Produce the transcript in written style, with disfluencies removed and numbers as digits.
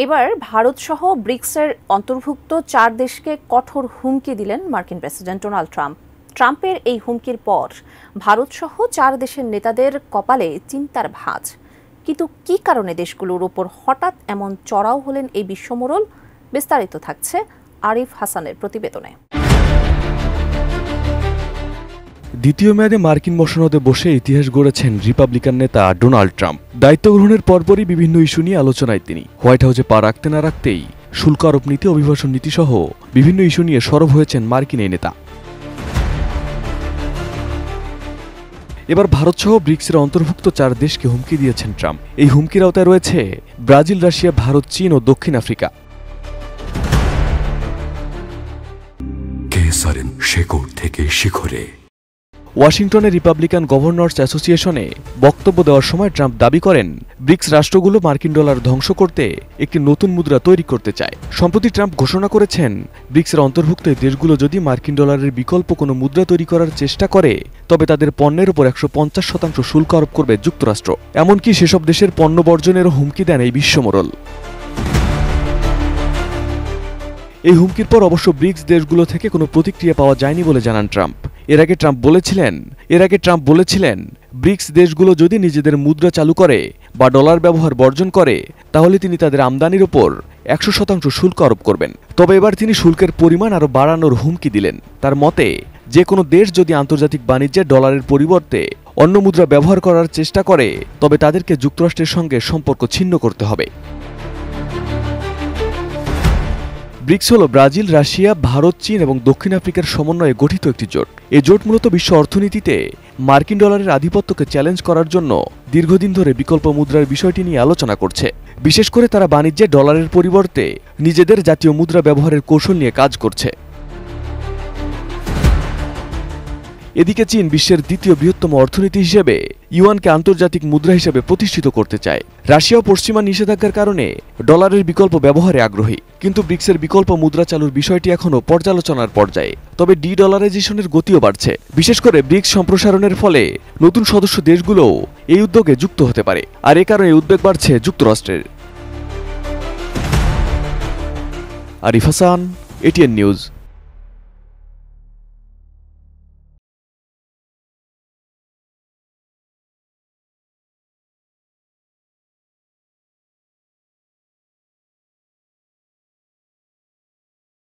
এবার ভারতসহ ব্রিক্সের অন্তর্ভুক্ত 4 দেশকে কঠোর হুমকি দিলেন মার্কিন প্রেসিডেন্ট ডোনাল্ড ট্রাম্প। ট্রাম্পের এই হুমকির পর ভারতসহ 4 দেশের নেতাদের কপালে চিন্তার ভাঁজ। কিন্তু কী কারণে দেশগুলোর ওপর হঠাৎ এমন চড়াও হলেন এই বিশ্বমোড়ল? বিস্তারিত থাকছে আরিফ হাসানের প্রতিবেদনে। দ্বিতীয় মেয়াদে মার্কিন মসনদে বসে ইতিহাস গড়েছেন রিপাবলিকান নেতা ডোনাল্ড ট্রাম্প। দায়িত্ব গ্রহণের পরপরই বিভিন্ন ইস্যু নিয়ে আলোচনায় তিনি। হোয়াইট হাউসে পা রাখতে না রাখতেই শুল্ক আরোপ নীতি, অভিবাসন নীতি সহ বিভিন্ন ইস্যু নিয়ে সরব হয়েছেন মার্কিন এই নেতা। এবার ভারতসহ ব্রিক্সের অন্তর্ভুক্ত 4 দেশকে হুমকি দিয়েছেন ট্রাম্প। এই হুমকির আওতায় রয়েছে ব্রাজিল, রাশিয়া, ভারত, চীন ও দক্ষিণ আফ্রিকা। শেকড় থেকে শিখরে ওয়াশিংটনের রিপাবলিকান গভর্নর্স অ্যাসোসিয়েশনে বক্তব্য দেওয়ার সময় ট্রাম্প দাবি করেন, ব্রিক্স রাষ্ট্রগুলো মার্কিন ডলার ধ্বংস করতে একটি নতুন মুদ্রা তৈরি করতে চায়। সম্প্রতি ট্রাম্প ঘোষণা করেছেন, ব্রিক্সের অন্তর্ভুক্ত দেশগুলো যদি মার্কিন ডলারের বিকল্প কোনো মুদ্রা তৈরি করার চেষ্টা করে তবে তাদের পণ্যের উপর 150% শুল্ক আরোপ করবে যুক্তরাষ্ট্র। এমনকি সেসব দেশের পণ্য বর্জনেরও হুমকি দেন এই বিশ্বমোড়ল। এই হুমকির পর অবশ্য ব্রিক্স দেশগুলো থেকে কোনো প্রতিক্রিয়া পাওয়া যায়নি বলে জানান ট্রাম্প। এর আগে ট্রাম্প বলেছিলেন ব্রিক্স দেশগুলো যদি নিজেদের মুদ্রা চালু করে বা ডলার ব্যবহার বর্জন করে তাহলে তিনি তাদের আমদানির উপর 100% শুল্ক আরোপ করবেন। তবে এবার তিনি শুল্কের পরিমাণ আরও বাড়ানোর হুমকি দিলেন। তার মতে, যে কোনো দেশ যদি আন্তর্জাতিক বাণিজ্যে ডলারের পরিবর্তে অন্য মুদ্রা ব্যবহার করার চেষ্টা করে তবে তাদেরকে যুক্তরাষ্ট্রের সঙ্গে সম্পর্ক ছিন্ন করতে হবে। ব্রিক্স হল ব্রাজিল, রাশিয়া, ভারত, চীন এবং দক্ষিণ আফ্রিকার সমন্বয়ে গঠিত একটি জোট। এই জোট মূলত বিশ্ব অর্থনীতিতে মার্কিন ডলারের আধিপত্যকে চ্যালেঞ্জ করার জন্য দীর্ঘদিন ধরে বিকল্প মুদ্রার বিষয়টি নিয়ে আলোচনা করছে। বিশেষ করে তারা বাণিজ্যে ডলারের পরিবর্তে নিজেদের জাতীয় মুদ্রা ব্যবহারের কৌশল নিয়ে কাজ করছে। এদিকে চীন বিশ্বের দ্বিতীয় বৃহত্তম অর্থনীতি হিসেবে ইউয়ানকে আন্তর্জাতিক মুদ্রা হিসেবে প্রতিষ্ঠিত করতে চায়। রাশিয়াও পশ্চিমা নিষেধাজ্ঞার কারণে ডলারের বিকল্প ব্যবহারে আগ্রহী। কিন্তু ব্রিক্সের বিকল্প মুদ্রা চালুর বিষয়টি এখনও পর্যালোচনার পর্যায়ে। তবে ডলারাইজেশনের গতিও বাড়ছে। বিশেষ করে ব্রিক্স সম্প্রসারণের ফলে নতুন সদস্য দেশগুলোও এই উদ্যোগে যুক্ত হতে পারে। আর এ কারণে উদ্বেগ বাড়ছে যুক্তরাষ্ট্রের। Arif Hasan, ATN news.